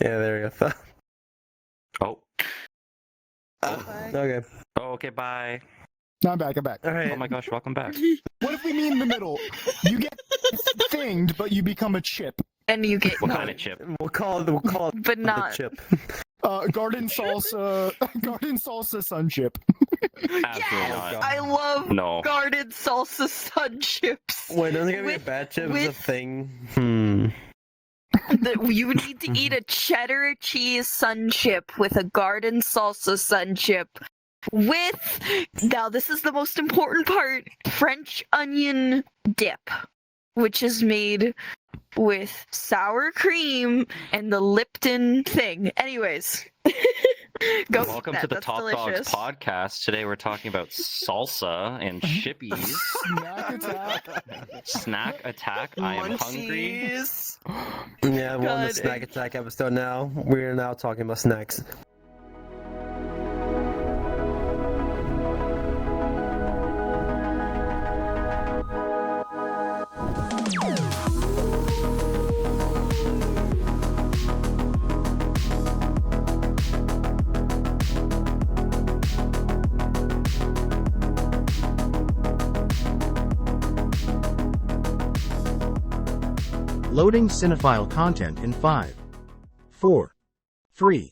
Yeah, there you go. Oh. Okay. Oh, okay, bye. No, I'm back. All right. Oh my gosh, welcome back. What if we meet in the middle? You get thinged, but you become a chip. And you get What no, kind of chip? We'll call it but the not. chip. Garden salsa sun chip. Absolutely not. I love No. garden salsa sun chips. Wait, doesn't it gonna be a With- bad chip? Is a with- thing. You need to eat a cheddar cheese sun chip with a garden salsa sun chip. With, now this is the most important part, French onion dip, which is made with sour cream and the Lipton thing. Anyways, go Welcome eat to that. the That's Top delicious. Dogs podcast. Today we're talking about salsa and chippies. Snack attack. Snack attack. I am hungry. Munchies. Yeah, we're on the God. snack attack episode now. We are now talking about snacks. Loading cinephile content in 5, 4, 3.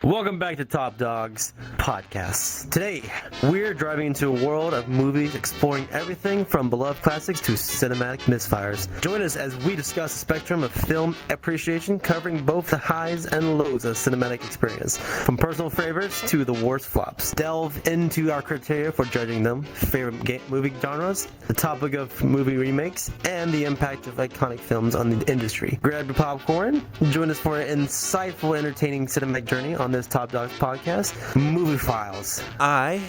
Welcome back to Top Dogs Podcast. Today, we're driving into a world of movies exploring everything from beloved classics to cinematic misfires. Join us as we discuss the spectrum of film appreciation, covering both the highs and lows of cinematic experience, from personal favorites to the worst flops. Delve into our criteria for judging them, favorite movie genres, the topic of movie remakes, and the impact of iconic films on the industry. Grab your popcorn, join us for an insightful, entertaining cinematic journey on this Top Dogs podcast, Moviephiles. I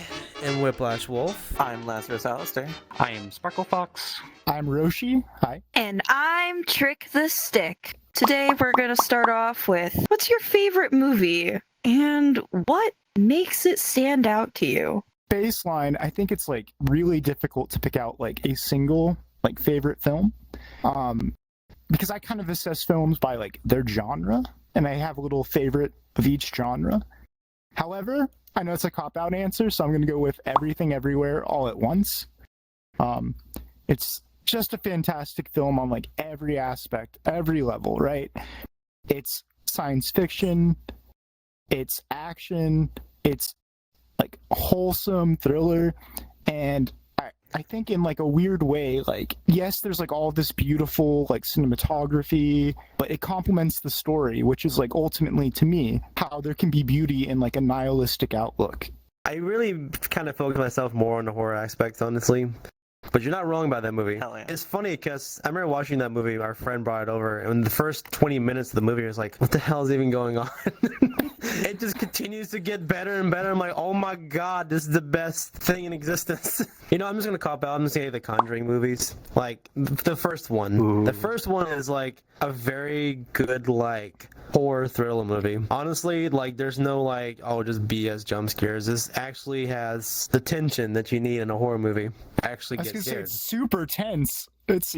am Whiplash Wolf. I'm Lazarus Alastair. I am Sparklefox. I'm Roshi. Hi. And I'm Trik The Stick. Today we're going to start off with, what's your favorite movie? And what makes it stand out to you? Baseline, I think it's like really difficult to pick out like a single like favorite film. Because I kind of assess films by like their genre, and I have a little favorite of each genre. However, I know it's a cop-out answer, so I'm going to go with Everything Everywhere All at Once. It's just a fantastic film on like every aspect, every level, right? It's science fiction, it's action, it's like wholesome thriller, and I think in like a weird way, like, yes, there's like all this beautiful like cinematography, but it complements the story, which is like ultimately to me how there can be beauty in like a nihilistic outlook. I really kind of focus myself more on the horror aspect, honestly. But you're not wrong about that movie. Hell yeah. It's funny because I remember watching that movie, our friend brought it over, and the first 20 minutes of the movie, I was like, what the hell is even going on? It just continues to get better and better. I'm like, oh my god, this is the best thing in existence. You know, I'm just going to cop out. I'm just going to say the Conjuring movies. Like, the first one. Ooh. The first one is like a very good, like, horror thriller movie. Honestly, like, there's no like, oh, just BS jump scares. This actually has the tension that you need in a horror movie. Actually I was get gonna say scared. it's super tense. It's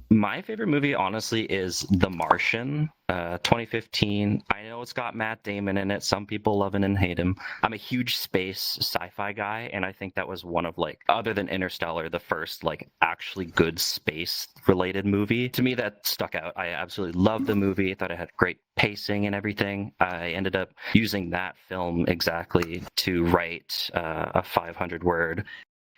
My favorite movie, honestly, is The Martian, 2015. I know it's got Matt Damon in it. Some people love him and hate him. I'm a huge space sci-fi guy, and I think that was one of, like, other than Interstellar, the first, like, actually good space-related movie. To me, that stuck out. I absolutely loved the movie. I thought it had great pacing and everything. I ended up using that film exactly to write a 500-word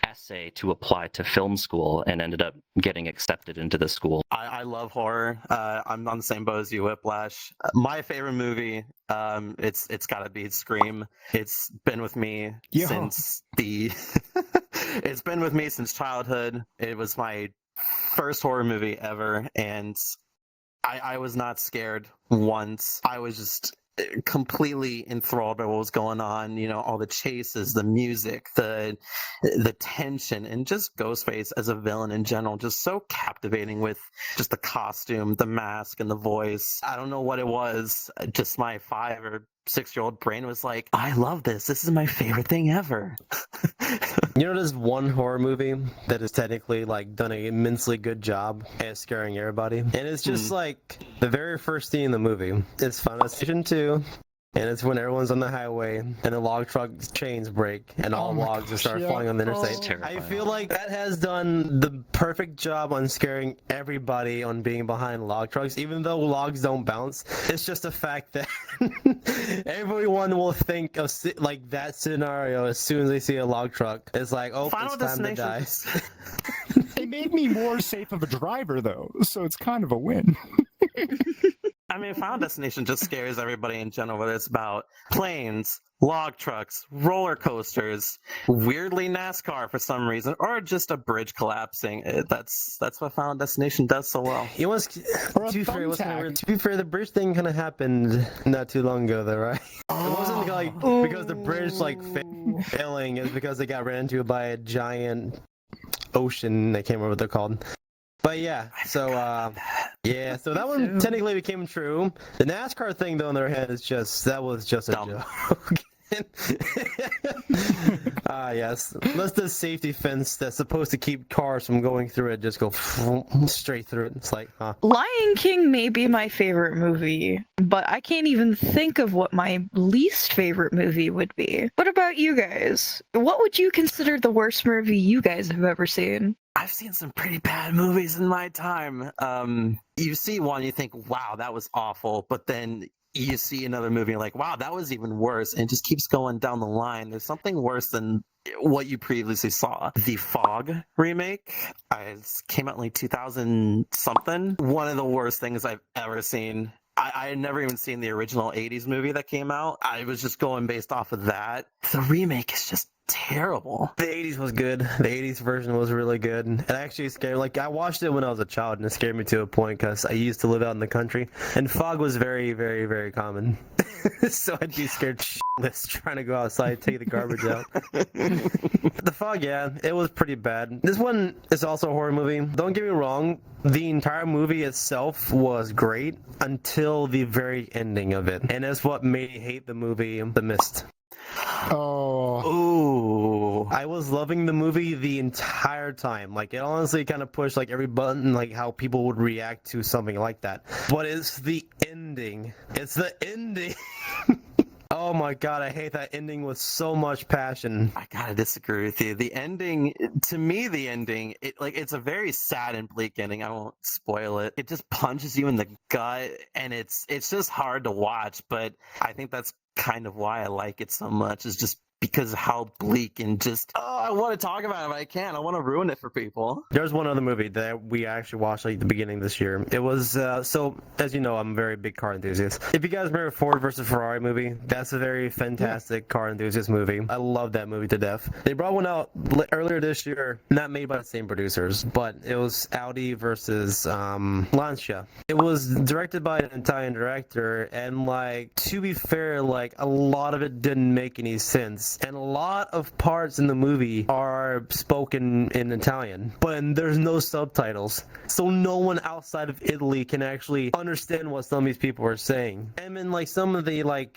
essay to apply to film school and ended up getting accepted into the school. I love horror. I'm on the same boat as you, Whiplash. My favorite movie, it's got to be Scream. It's been with me since it's been with me since childhood. It was my first horror movie ever, and I was not scared once. I was just completely enthralled by what was going on, you know, all the chases, the music, the tension, and just Ghostface as a villain in general, just so captivating with just the costume, the mask, and the voice. I don't know what it was, just my 5 or 6-year-old brain was like, I love this. This is my favorite thing ever. You know, there's one horror movie that has technically like done an immensely good job at scaring everybody, and it's just like the very first scene in the movie. It's Final Destination 2. And it's when everyone's on the highway and the log truck chains break and all logs just start falling on the interstate. I feel like that has done the perfect job on scaring everybody on being behind log trucks, even though logs don't bounce. It's just a fact that everyone will think of like that scenario as soon as they see a log truck. It's like, oh, Final it's time to die. It made me more safe of a driver, though, so it's kind of a win. I mean, Final Destination just scares everybody in general, whether it's about planes, log trucks, roller coasters, weirdly NASCAR for some reason, or just a bridge collapsing. That's what Final Destination does so well. It was, to be fair, the bridge thing kind of happened not too long ago, though, right? It wasn't like because the bridge like failing. It was because they got ran into by a giant ocean. I can't remember what they're called. But yeah, so so that one technically became true. The NASCAR thing, though, on the other hand, that was just a joke. Yes. Unless the safety fence that's supposed to keep cars from going through it just go straight through it. It's like, huh. Lion King may be my favorite movie, but I can't even think of what my least favorite movie would be. What about you guys? What would you consider the worst movie you guys have ever seen? I've seen some pretty bad movies in my time. You see one, you think, wow, that was awful, but then you see another movie, you're like, wow, that was even worse, and it just keeps going down the line. There's something worse than what you previously saw. The Fog remake, it came out in like 2000 something. One of the worst things I've ever seen. I had never even seen the original 80s movie that came out. I was just going based off of that. The remake is just terrible. The 80s was good. The 80s version was really good. It actually scared, like, I watched it when I was a child, and it scared me to a point because I used to live out in the country, and fog was very, very, very common. So I'd be scared shitless trying to go outside, take the garbage out. The Fog, yeah, it was pretty bad. This one is also a horror movie. Don't get me wrong, the entire movie itself was great until the very ending of it. And that's what made me hate the movie, The Mist. Oh. Ooh. I was loving the movie the entire time. Like, it honestly kind of pushed like every button, like how people would react to something like that. But it's the ending. It's the ending. Oh my god, I hate that ending with so much passion. I gotta disagree with you. The ending, to me, it's a very sad and bleak ending. I won't spoil it. It just punches you in the gut, and it's just hard to watch. But I think that's kind of why I like it so much. Is just because of how bleak and just I want to talk about it, but I can't. I want to ruin it for people. There's one other movie that we actually watched like the beginning of this year. It was so, as you know, I'm a very big car enthusiast. If you guys remember Ford versus Ferrari movie, that's a very fantastic car enthusiast movie. I love that movie to death. They brought one out earlier this year, not made by the same producers, but it was Audi versus Lancia. It was directed by an Italian director, and like, to be fair, like a lot of it didn't make any sense. And a lot of parts in the movie are spoken in Italian, but there's no subtitles, so no one outside of Italy can actually understand what some of these people are saying. And then like some of the like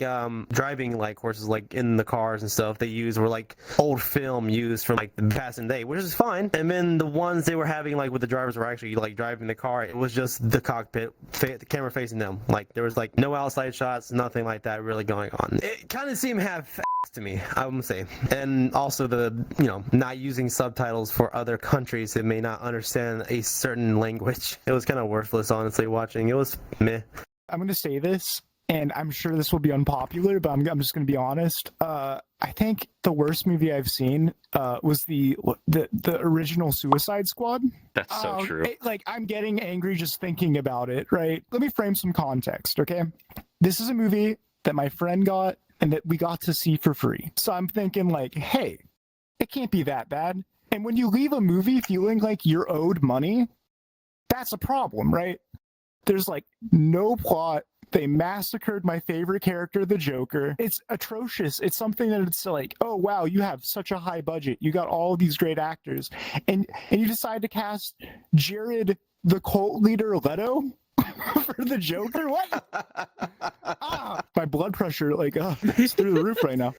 driving like courses like in the cars and stuff they used were like old film used from like the past and day, which is fine. And then the ones they were having like with the drivers were actually like driving the car, it was just the cockpit, the camera facing them. Like there was like no outside shots, nothing like that really going on. It kind of seemed half to me, I would say. And also the, not using subtitles for other countries that may not understand a certain language. It was kind of worthless, honestly, watching. It was meh. I'm going to say this, and I'm sure this will be unpopular, but I'm just going to be honest. I think the worst movie I've seen was the original Suicide Squad. That's so true. I'm getting angry just thinking about it, right? Let me frame some context, okay? This is a movie that my friend got and that we got to see for free. So I'm thinking like, hey, it can't be that bad. And when you leave a movie feeling like you're owed money, that's a problem, right? There's like no plot. They massacred my favorite character, the Joker. It's atrocious. It's something that it's like, oh wow, you have such a high budget. You got all these great actors. And you decide to cast Jared, the cult leader Leto. for the Joker? What? My blood pressure is through the roof right now.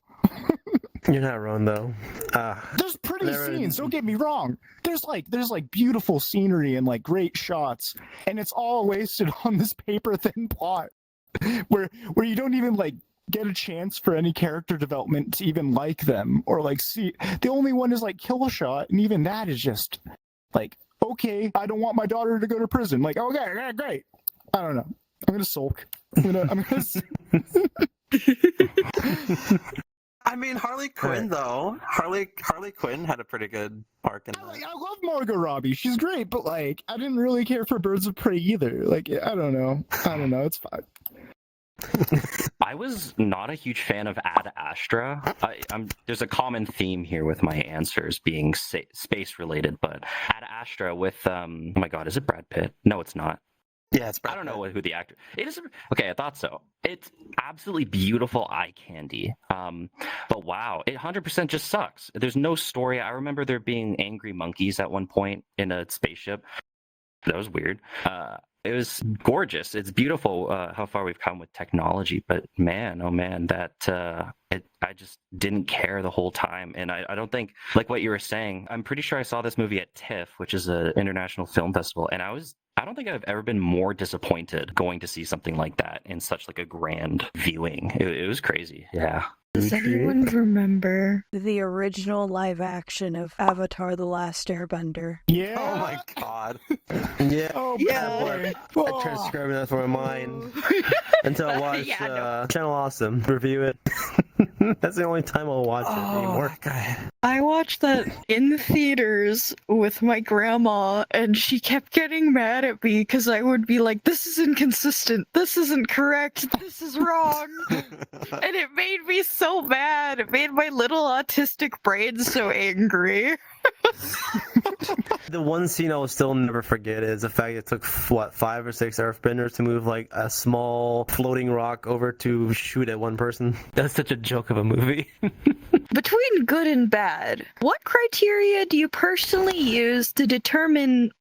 You're not wrong though. There's pretty scenes, don't get me wrong. There's beautiful scenery and like great shots, and it's all wasted on this paper thin plot where you don't even like get a chance for any character development to even like them or like see. The only one is like Killshot, and even that is just like, okay, I don't want my daughter to go to prison. Like, okay, great. I don't know. I'm gonna sulk. I'm gonna I mean, Harley Quinn though. Harley Quinn had a pretty good arc in that. I love Margot Robbie. She's great, but like, I didn't really care for Birds of Prey either. Like, I don't know. It's fine. I was not a huge fan of Ad Astra. There's a common theme here with my answers being space related, but Ad Astra with oh my god, is it Brad Pitt? No, it's not. Yeah, it's Brad I don't Pitt. know who the actor. It is okay. I thought so. It's absolutely beautiful eye candy. But wow, it 100% just sucks. There's no story. I remember there being angry monkeys at one point in a spaceship. That was weird. It was gorgeous. It's beautiful how far we've come with technology, but man, oh man, I just didn't care the whole time. And I don't think, like what you were saying, I'm pretty sure I saw this movie at TIFF, which is an international film festival, and I don't think I've ever been more disappointed going to see something like that in such like a grand viewing. It was crazy. Yeah. Does anyone remember the original live action of Avatar: The Last Airbender? Yeah. Oh my god. Yeah. Oh Yeah. boy. I transcribed that from my mind until I watched Yeah, no. Channel Awesome review it. That's the only time I'll watch it anymore. I watched that in the theaters with my grandma, and she kept getting mad at me because I would be like, this is inconsistent, this isn't correct, this is wrong. And it made me so mad. It made my little autistic brain so angry. The one scene I will still never forget is the fact it took 5 or 6 earthbenders to move like a small floating rock over to shoot at one person. That's such a joke of a movie. Between good and bad, what criteria do you personally use to determine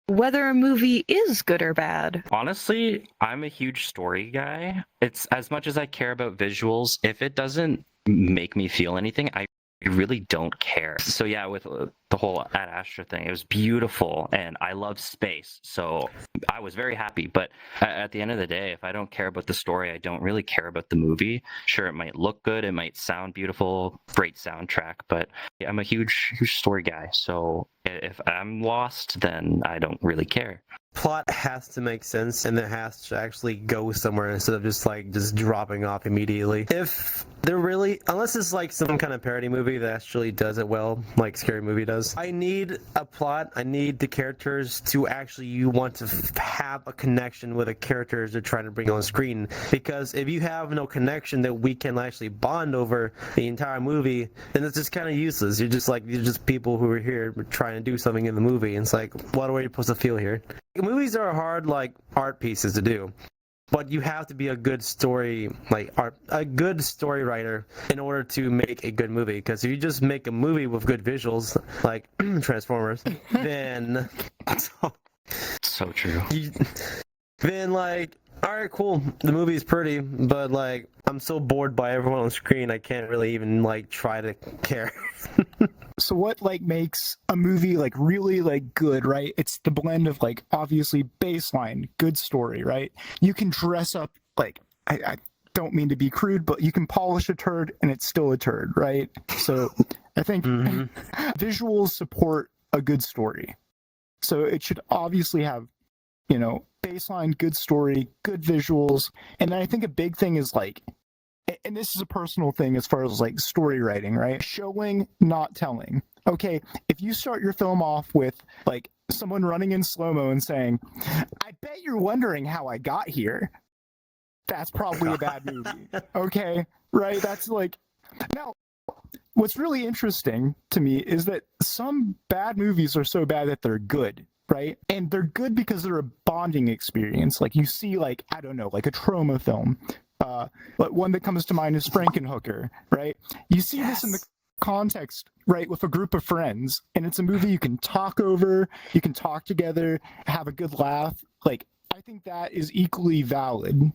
whether a movie is good or bad? Honestly, I'm a huge story guy. It's as much as I care about visuals, if it doesn't make me feel anything, I really don't care. So yeah, with the whole Ad Astra thing, it was beautiful, and I love space, so I was very happy. But at the end of the day, if I don't care about the story, I don't really care about the movie. Sure, it might look good, it might sound beautiful, great soundtrack, but I'm a huge story guy, so if I'm lost, then I don't really care. Plot has to make sense, and it has to actually go somewhere instead of just dropping off immediately. If they're really, unless it's like some kind of parody movie that actually does it well, like Scary Movie does, I need a plot. I need the characters to actually, you want to have a connection with the characters they're trying to bring on screen. Because if you have no connection that we can actually bond over the entire movie, then it's just kind of useless. You're just people who are here trying to do something in the movie. And it's like, what are we supposed to feel here? Movies are hard, like art pieces to do, but you have to be a good story, a good story writer in order to make a good movie. Because if you just make a movie with good visuals, like Transformers, then So true. then all right, cool, the movie's pretty, but I'm so bored by everyone on screen, I can't really even try to care. So what makes a movie really good, right? It's the blend of obviously baseline, good story, right? You can dress up I don't mean to be crude, but you can polish a turd and it's still a turd, right? So I think visuals support a good story. So it should obviously have, baseline, good story, good visuals. And then I think a big thing is and this is a personal thing as far as story writing, right? Showing, not telling. Okay, if you start your film off with someone running in slow-mo and saying, I bet you're wondering how I got here, that's probably a bad movie. Okay, right? That's now, what's really interesting to me is that some bad movies are so bad that they're good, right? And they're good because they're a bonding experience. You see, I don't know, a trauma film. But one that comes to mind is Frankenhooker, right? You see this in the context, right, with a group of friends, and it's a movie you can talk over, you can talk together, have a good laugh. I I think that is equally valid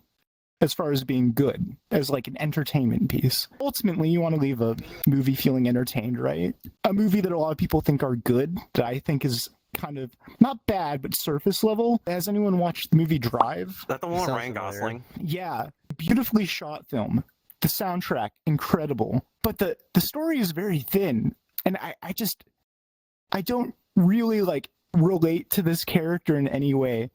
as far as being good, as like an entertainment piece. Ultimately, you want to leave a movie feeling entertained, right? A movie that a lot of people think are good, that I think is kind of not bad, but surface level. Has anyone watched the movie Drive? Is that the one with Sounds Ryan familiar. Gosling? Yeah, beautifully shot film. The soundtrack, incredible. But the story is very thin. And I don't really like relate to this character in any way.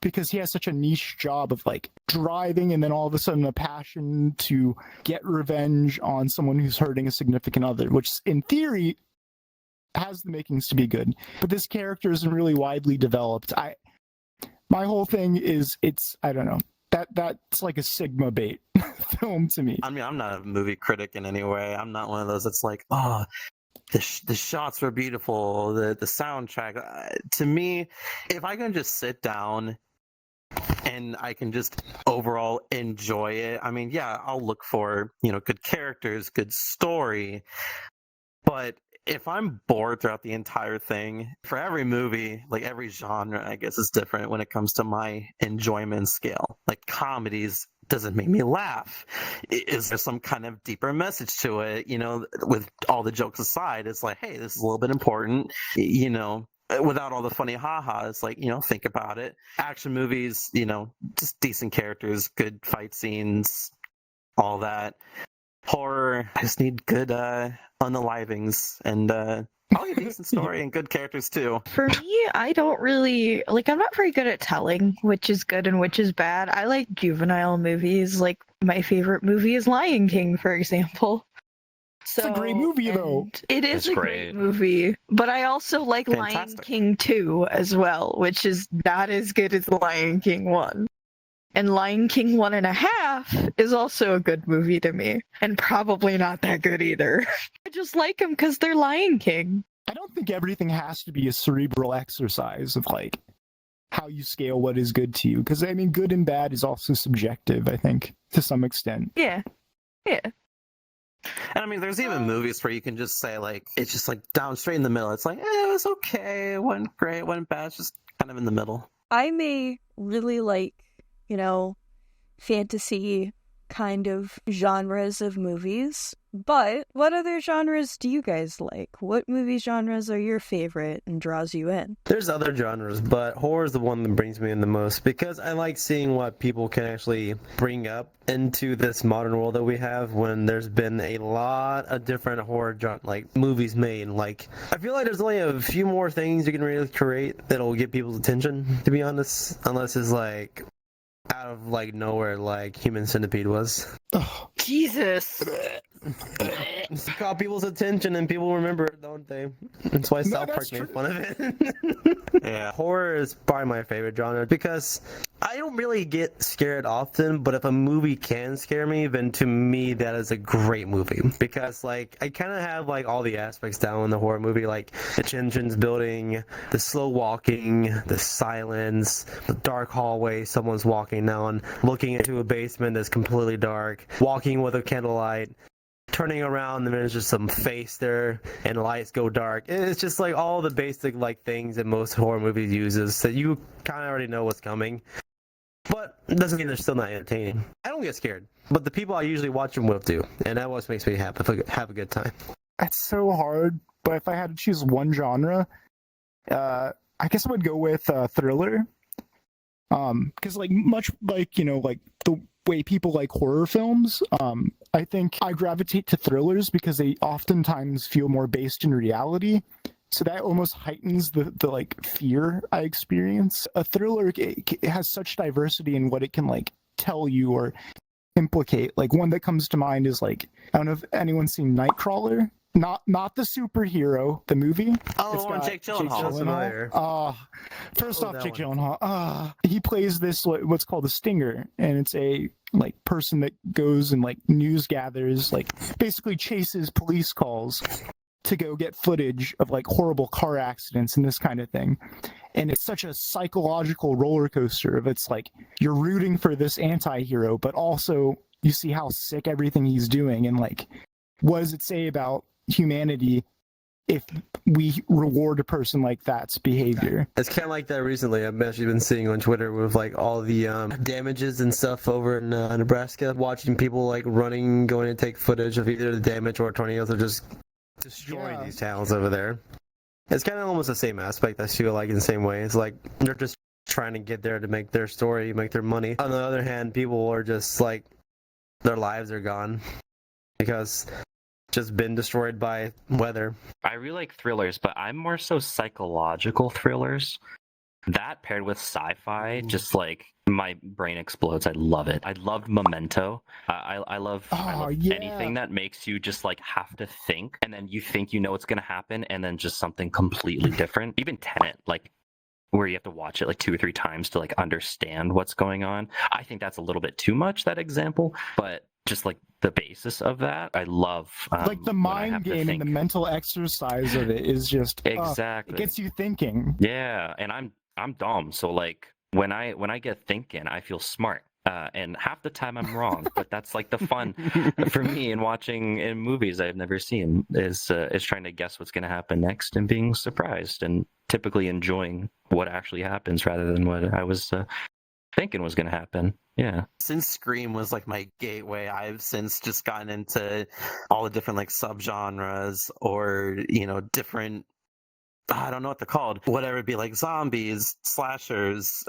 Because he has such a niche job of like driving and then all of a sudden a passion to get revenge on someone who's hurting a significant other, which in theory has the makings to be good. But this character isn't really widely developed. My whole thing is I don't know. That's like a Sigma bait film to me. I mean, I'm not a movie critic in any way. I'm not one of those that's like, oh, the shots were beautiful, the soundtrack. To me, if I can just sit down and I can just overall enjoy it, I mean, yeah, I'll look for, good characters, good story. But if I'm bored throughout the entire thing, for every movie, like every genre, I guess is different when it comes to my enjoyment scale. Like comedies doesn't make me laugh. Is there some kind of deeper message to it? With all the jokes aside, it's like, hey, this is a little bit important. Without all the funny ha-ha, it's like, think about it. Action movies, just decent characters, good fight scenes, all that. Horror, I just need good unalivings and probably a decent story and good characters too. For me, I don't really I'm not very good at telling which is good and which is bad. I like juvenile movies. Like my favorite movie is Lion King, for example. It's a great movie, though. It is a great movie, but I also like Lion Fantastic. King 2 as well, which is not as good as Lion King 1. And Lion King 1.5 is also a good movie to me, and probably not that good either. I just like them because they're Lion King. I don't think everything has to be a cerebral exercise of like how you scale what is good to you. Because I mean, good and bad is also subjective, I think, to some extent. Yeah. And I mean, there's even movies where you can just say, like, it's just like down straight in the middle. It's like, it was okay, it wasn't great, it wasn't bad, it's just kind of in the middle. I may really like, fantasy kind of genres of movies, but what other genres do you guys like? What movie genres are your favorite and draws you in? There's other genres, but horror is the one that brings me in the most because I like seeing what people can actually bring up into this modern world that we have when there's been a lot of different horror movies made. Like, I feel like there's only a few more things you can really create that'll get people's attention, to be honest, unless it's like out of like nowhere, like Human Centipede was. Ugh. Jesus. It's caught people's attention and people remember it, don't they? That's why South Park that's made true. fun of it. Yeah. Horror is probably my favorite genre because I don't really get scared often, but if a movie can scare me, then to me that is a great movie because like I kind of have like all the aspects down in the horror movie, like the tensions building, the slow walking, the silence, the dark hallway someone's walking down, looking into a basement that's completely dark, walking with a candlelight, turning around and there's just some face there and the lights go dark. It's just like all the basic like things that most horror movies uses that you kind of already know what's coming, but it doesn't mean they're still not entertaining. I don't get scared, but the people I usually watch them with do, and that always makes me have a good time. That's so hard, but if I had to choose one genre, I guess I would go with thriller. Because like much like like the way people like horror films, I think I gravitate to thrillers because they oftentimes feel more based in reality. So that almost heightens the like fear I experience. A thriller it has such diversity in what it can like tell you or implicate. Like one that comes to mind is like, I don't know if anyone's seen Nightcrawler. Not the superhero, the movie. Oh, It's the one got Jake Gyllenhaal. First off, that Jake one. Gyllenhaal. He plays this what's called a stinger, and it's a like person that goes and like news gathers, like basically chases police calls to go get footage of like horrible car accidents and this kind of thing. And it's such a psychological roller coaster of it's like you're rooting for this anti-hero, but also you see how sick everything he's doing and like what does it say about humanity if we reward a person like that's behavior. It's kind of like that recently. I've actually been seeing on Twitter with like all the damages and stuff over in Nebraska, watching people like running, going to take footage of either the damage or tornadoes are just destroying these towns over there. It's kind of almost the same aspect, I feel like, in the same way. It's like they're just trying to get there to make their story, make their money. On the other hand, people are just like, their lives are gone because just been destroyed by weather. I really like thrillers, but I'm more so psychological thrillers. That paired with sci-fi, just like my brain explodes. I love it. I loved Memento. I love anything that makes you just like have to think, and then you think you know what's gonna happen, and then just something completely different. Even Tenet, like where you have to watch it like 2 or 3 times to like understand what's going on. I think that's a little bit too much, that example, but just like the basis of that, I love. Like the mind game and the mental exercise of it is just exactly. It gets you thinking. Yeah, and I'm dumb, so like when I get thinking, I feel smart. And half the time I'm wrong, but that's like the fun for me in watching in movies I've never seen is trying to guess what's going to happen next and being surprised and typically enjoying what actually happens rather than what I was thinking was going to happen. Yeah. Since Scream was like my gateway, I've since just gotten into all the different like subgenres or, you know, different, I don't know what they're called, whatever it be, like zombies, slashers,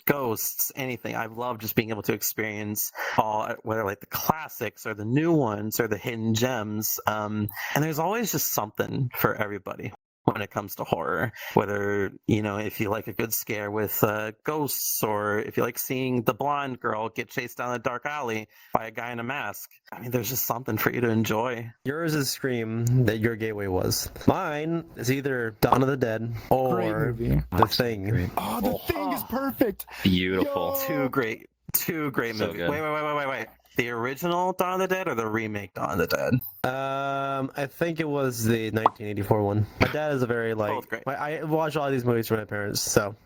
ghosts, anything. I love just being able to experience all, whether like the classics or the new ones or the hidden gems. And there's always just something for everybody when it comes to horror, whether, you know, if you like a good scare with ghosts, or if you like seeing the blonde girl get chased down a dark alley by a guy in a mask. I mean, there's just something for you to enjoy. Yours is Scream, that your gateway was. Mine is either Dawn of the Dead or The Thing. Oh, The Thing is perfect. Beautiful. Two great So movies. good. Wait. The original Dawn of the Dead or the remake Dawn of the Dead? I think it was the 1984 one. My dad is a very Both great. I watched all these movies from my parents, so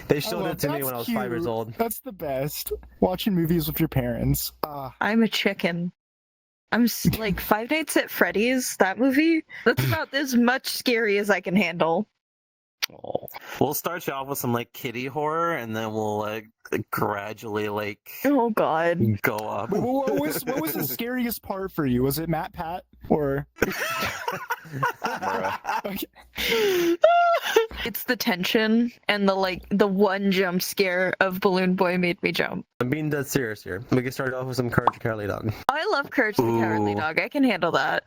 they showed it to me when I was 5 years old. That's the best. Watching movies with your parents. I'm a chicken. I'm like Five Nights at Freddy's, that movie. That's about as much scary as I can handle. Oh. We'll start you off with some like kiddie horror, and then we'll gradually Oh God. go up. What was the scariest part for you? Was it Matt Pat or? Okay. It's the tension and the one jump scare of Balloon Boy made me jump. I'm being dead serious here. We can start off with some Courage the Cowardly Dog. I love Courage the Cowardly Dog. I can handle that.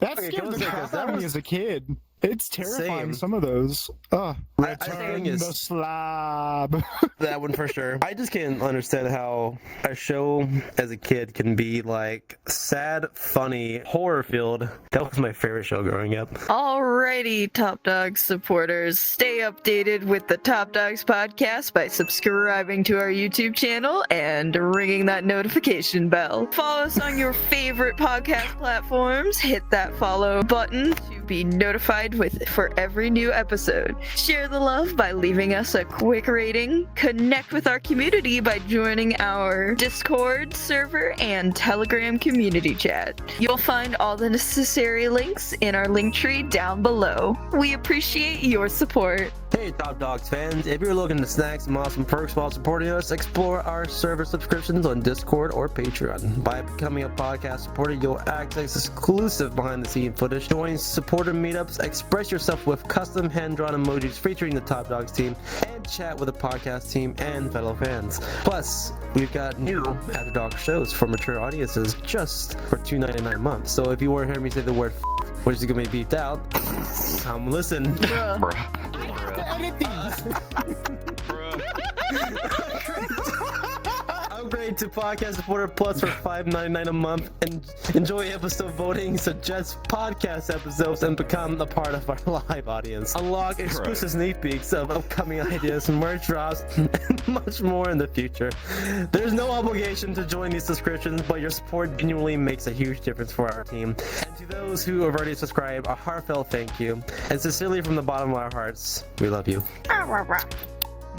That Okay, scared can the we say, crap 'cause that out of me was- as a kid. It's terrifying, Same. some of those. I Return think the it's slab. that one for sure. I just can't understand how a show as a kid can be like sad, funny, horror filled. That was my favorite show growing up. Alrighty, Top Dogs supporters. Stay updated with the Top Dogs podcast by subscribing to our YouTube channel and ringing that notification bell. Follow us on your favorite podcast platforms. Hit that follow button to be notified for every new episode. Share the love by leaving us a quick rating. Connect with our community by joining our Discord server and Telegram community chat. You'll find all the necessary links in our link tree down below. We appreciate your support. Hey, Top Dogs fans, if you're looking to snag some awesome perks while supporting us, explore our server subscriptions on Discord or Patreon. By becoming a podcast supporter, you'll access exclusive behind-the-scenes footage, join supporter meetups, express yourself with custom hand-drawn emojis featuring the Top Dogs team, and chat with the podcast team and fellow fans. Plus, we've got new After Dark shows for mature audiences just for $2.99 a month. So if you want to hear me say the word which is going to be beeped out, come listen. Edit these. Upgrade to Podcast Supporter Plus for $5.99 a month and enjoy episode voting, suggest podcast episodes, and become a part of our live audience. Unlock exclusive sneak peeks of upcoming ideas, merch drops, and much more in the future. There's no obligation to join these subscriptions, but your support genuinely makes a huge difference for our team. And to those who have already subscribed, a heartfelt thank you. And sincerely from the bottom of our hearts, we love you.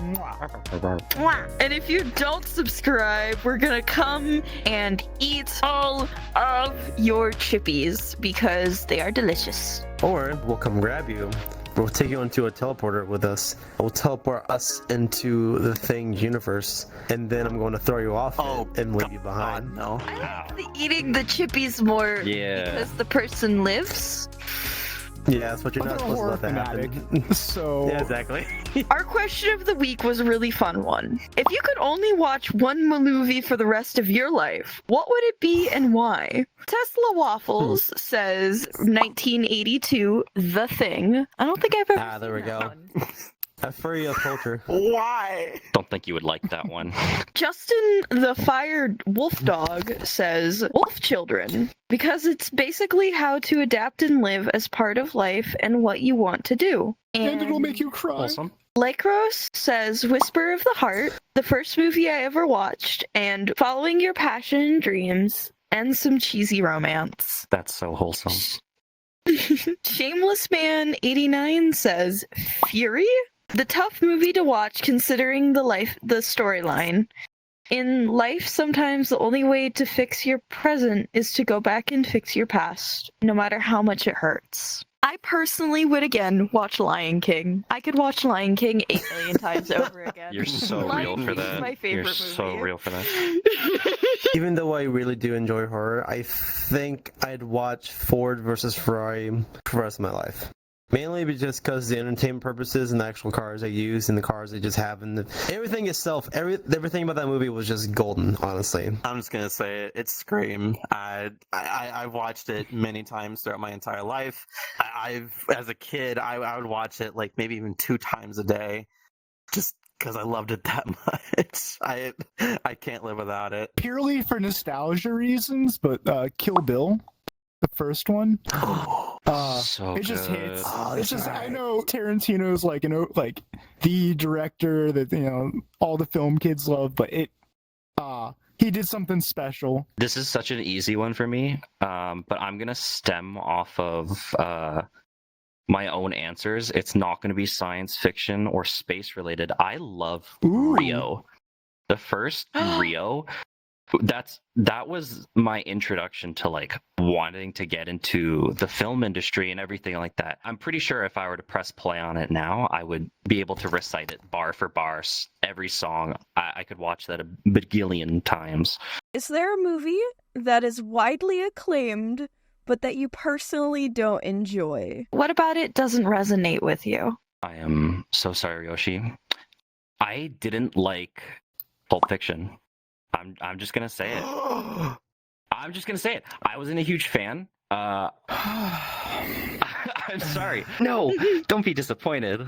And if you don't subscribe, we're gonna come and eat all of your chippies because they are delicious. Or we'll come grab you. We'll take you into a teleporter with us. We'll teleport us into the Thing's universe, and then I'm going to throw you off it and leave you behind. No. I like the eating the chippies more because the person lives. Yeah, that's what you're not supposed to let that happen. So yeah, exactly. Our question of the week was a really fun one. If you could only watch one movie for the rest of your life, what would it be and why? Tesla Waffles says 1982, The Thing. I don't think I've ever there we seen go. that one. A furry of culture. Why? Don't think you would like that one. Justin the Fired Wolf Dog says Wolf Children, because it's basically how to adapt and live as part of life and what you want to do. and it'll make you cry. Awesome. Lycros says Whisper of the Heart, the first movie I ever watched, and Following Your Passion and Dreams, and some cheesy romance. That's so wholesome. Shameless Man 89 says Fury, the tough movie to watch considering the storyline. In life, sometimes the only way to fix your present is to go back and fix your past, no matter how much it hurts. I personally would again watch Lion King. I could watch Lion King 8 million times over again. You're so Lion real for King is that. my favorite You're so movie. real for that. Even though I really do enjoy horror, I think I'd watch Ford versus Ferrari for the rest of my life. Mainly just because the entertainment purposes and the actual cars they use and the cars they just have and everything itself, everything about that movie was just golden, honestly. I'm just gonna say it. It's Scream. I've watched it many times throughout my entire life. As a kid, I would watch it like maybe even 2 times a day, just because I loved it that much. I can't live without it. Purely for nostalgia reasons, but Kill Bill, the first one. So it just good. hits. Oh, It's that's just I right. know Tarantino's like like the director that all the film kids love, but he did something special. This is such an easy one for me, but I'm gonna stem off of my own answers. It's not gonna be science fiction or space related. I love Ooh. Rio. The first Rio. That was my introduction to like wanting to get into the film industry and everything like that. I'm pretty sure if I were to press play on it now, I would be able to recite it bar for bar, every song. I could watch that a bagillion times. Is there a movie that is widely acclaimed, but that you personally don't enjoy? What about it doesn't resonate with you? I am so sorry, Roshi. I didn't like Pulp Fiction. I'm just gonna say it. I'm just gonna say it. I wasn't a huge fan. I'm sorry. No, don't be disappointed.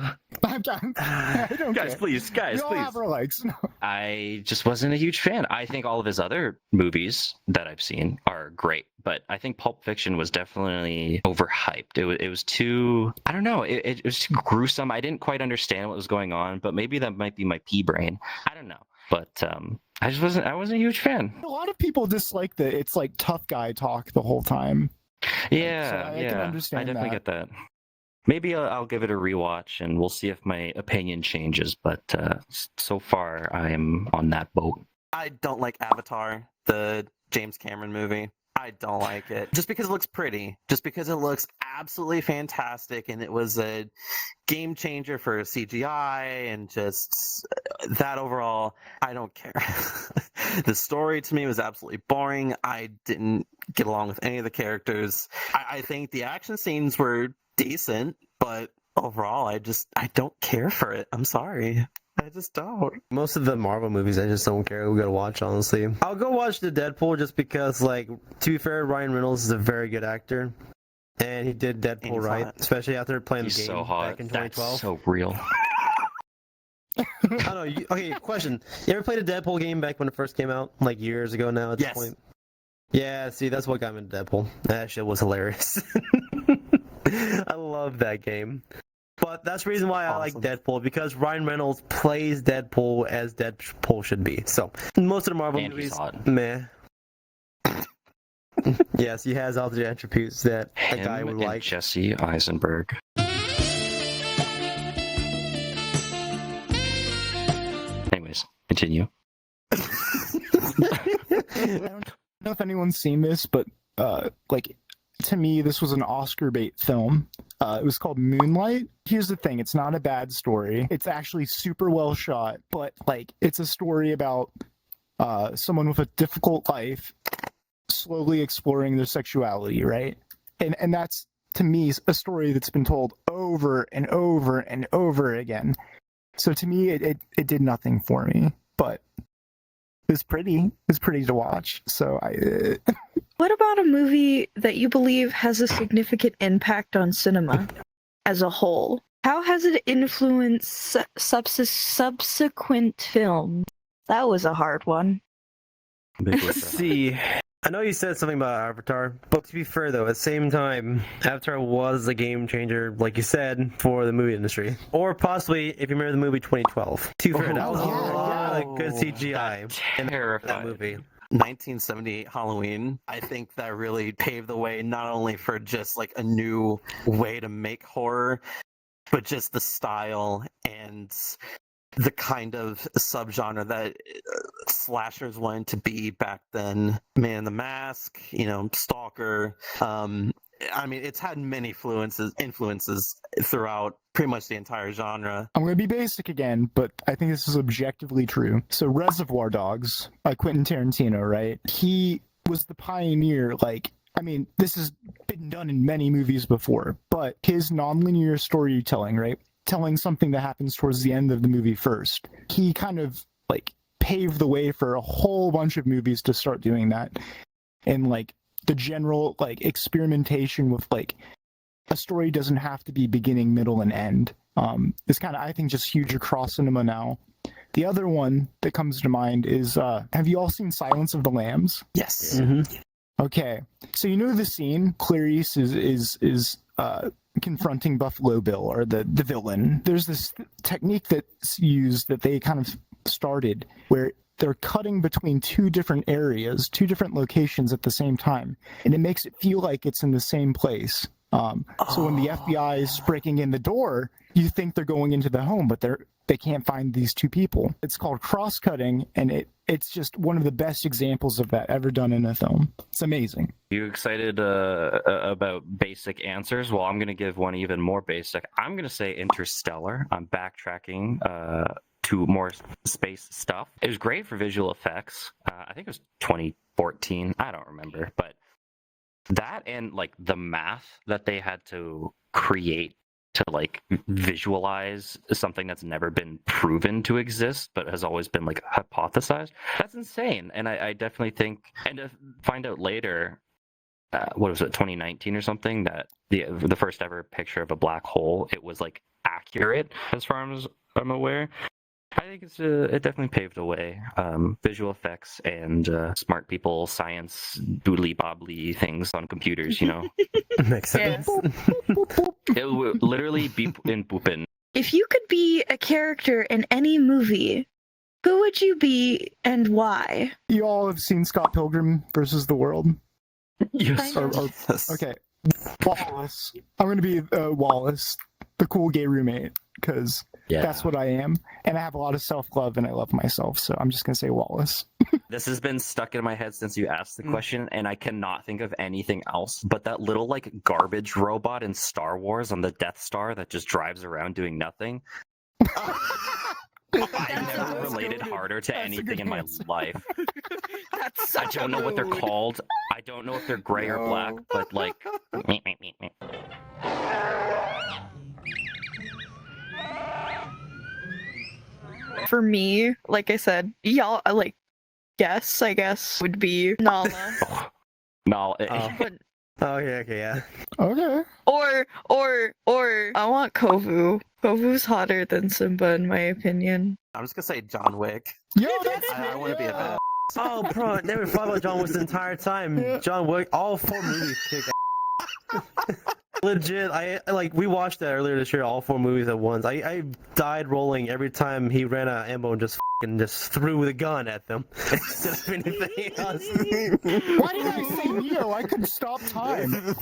I don't Guys, care. please. We all have our likes. No. I just wasn't a huge fan. I think all of his other movies that I've seen are great, but I think Pulp Fiction was definitely overhyped. It was too, I don't know, it was too gruesome. I didn't quite understand what was going on, but maybe that might be my pea brain. I don't know. But I wasn't a huge fan. A lot of people dislike that it's like tough guy talk the whole time. Yeah, I can understand I definitely that. get that. Maybe I'll give it a rewatch and we'll see if my opinion changes. But so far, I am on that boat. I don't like Avatar, the James Cameron movie. I don't like it. Just because it looks pretty. Just because it looks absolutely fantastic and it was a game changer for CGI and just that overall, I don't care. The story to me was absolutely boring. I didn't get along with any of the characters. I think the action scenes were decent, but overall, I don't care for it. I'm sorry. I just don't. Most of the Marvel movies, I just don't care who go to watch, honestly. I'll go watch the Deadpool just because, like, to be fair, Ryan Reynolds is a very good actor. And he did And Deadpool he's right, hot. especially after playing He's the game so hot. back in That's 2012. so real. I don't know. Okay, question. You ever played a Deadpool game back when it first came out? Like years ago now at this Yes. point? Yeah, see, that's what got me into Deadpool. That shit was hilarious. I love that game. But that's the reason why I like Awesome. Deadpool, because Ryan Reynolds plays Deadpool as Deadpool should be. So, most of the Marvel And he's movies, hot. meh. Yes, he has all the attributes that a guy Him would and like. Jesse Eisenberg. Anyways, continue. I don't know if anyone's seen this, but like to me, this was an Oscar bait film. It was called Moonlight. Here's the thing, it's not a bad story. It's actually super well shot, but like it's a story about someone with a difficult life slowly exploring their sexuality, right? And that's, to me, a story that's been told over and over and over again. So to me, it did nothing for me, but it was pretty. It was pretty to watch. So What about a movie that you believe has a significant impact on cinema as a whole? How has it influenced subsequent films? That was a hard one. Let's see. I know you said something about Avatar, but to be fair though, at the same time, Avatar was a game changer, like you said, for the movie industry. Or possibly, if you remember the movie 2012. To be fair, that was a lot of good CGI in that movie. 1978 Halloween, I think that really paved the way not only for just like a new way to make horror, but just the style and the kind of subgenre that slashers wanted to be back then. Man in the Mask, Stalker. I mean, it's had many influences throughout pretty much the entire genre. I'm going to be basic again, but I think this is objectively true. So Reservoir Dogs by Quentin Tarantino, right? He was the pioneer, this has been done in many movies before, but his nonlinear storytelling, right? Telling something that happens towards the end of the movie first. He kind of paved the way for a whole bunch of movies to start doing that. And the general experimentation with a story doesn't have to be beginning, middle, and end. It's kind of, I think, just huge across cinema now. The other one that comes to mind is, have you all seen Silence of the Lambs? Yes. Mm-hmm. Okay, so you know the scene. Clarice is confronting Buffalo Bill, or the villain. There's this technique that's used that they kind of started where they're cutting between two different areas, two different locations at the same time, and it makes it feel like it's in the same place. So when the FBI is breaking in the door, you think they're going into the home, but they can't find these two people. It's called cross-cutting, and it's just one of the best examples of that ever done in a film. It's amazing. You excited about basic answers? Well, I'm going to give one even more basic. I'm going to say Interstellar. I'm backtracking to more space stuff. It was great for visual effects. I think it was 2014. I don't remember, but that and the math that they had to create to visualize something that's never been proven to exist but has always been hypothesized, that's insane. And I definitely think, and to find out later, what was it, 2019 or something, that the first ever picture of a black hole, it was accurate as far as I'm aware. I think it definitely paved the way. Visual effects and smart people, science, doodly bobbly things on computers, Makes sense. It would literally beep and boopin'. If you could be a character in any movie, who would you be and why? You all have seen Scott Pilgrim versus the World? Yes. Okay. Wallace. I'm going to be Wallace, the cool gay roommate, because that's what I am. And I have a lot of self-love and I love myself, so I'm just going to say Wallace. This has been stuck in my head since you asked the question, and I cannot think of anything else. But that little garbage robot in Star Wars on the Death Star that just drives around doing nothing. I've never related harder to anything in my life. I don't know what they're called. I don't know if they're gray or black, but For me, like I said, y'all guess, I guess, would be Nala. No. But, Okay, yeah. Okay. or I want Kovu. Kovu's hotter than Simba in my opinion. I'm just gonna say John Wick. Yo, that's I want to be a bad. Oh, bro, I never thought about John Wick the entire time. Yeah. John Wick, all 4 movies kick Legit, we watched that earlier this year, all 4 movies at once. I died rolling every time he ran out of ammo and just threw the gun at them instead of anything else. Why did I say Neo? I could stop time.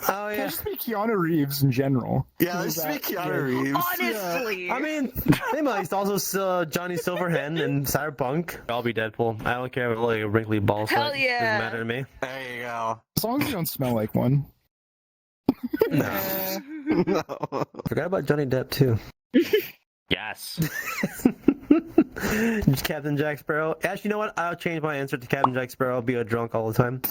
Oh Can yeah. just be Keanu Reeves in general. Yeah, let's be Keanu Reeves. Honestly. I mean, they might also Johnny Silverhand and Cyberpunk. I'll be Deadpool. I don't care if a wrinkly ball Hell set. yeah. Doesn't matter to me. There you go. As long as you don't smell like one. No. No. Forgot about Johnny Depp too. Yes. Captain Jack Sparrow. Actually, you know what? I'll change my answer to Captain Jack Sparrow. I'll be a drunk all the time.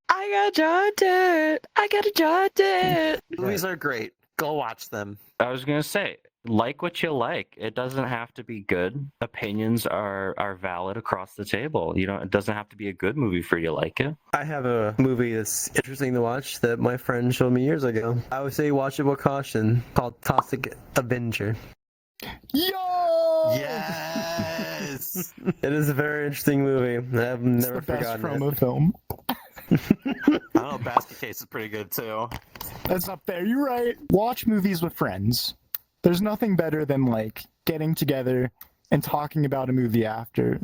I got jotted. I got jotted. Movies are great. Go watch them. I was gonna say, like what you like. It doesn't have to be good. Opinions are valid across the table. It doesn't have to be a good movie for you to like it. I have a movie that's interesting to watch that my friend showed me years ago. I would say watch it with caution, called Toxic Avenger. Yo! Yes. It is a very interesting movie. I've It's never the best forgotten from it. a film. I don't know. Basket Case is pretty good too. That's up there. You're right. Watch movies with friends. There's nothing better than like getting together and talking about a movie after.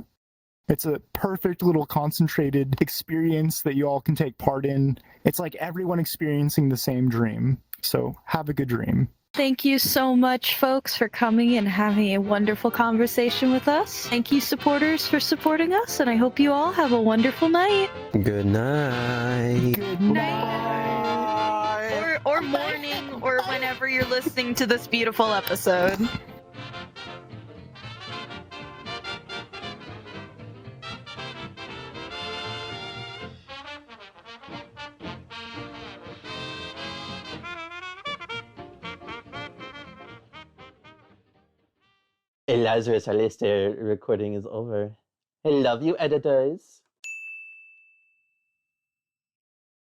It's a perfect little concentrated experience that you all can take part in. It's like everyone experiencing the same dream. So have a good dream. Thank you so much, folks, for coming and having a wonderful conversation with us. Thank you, supporters, for supporting us, and I hope you all have a wonderful night. Good night. Good night. Or morning, or whenever you're listening to this beautiful episode. Lazarus Alastair recording is over. I love you, editors.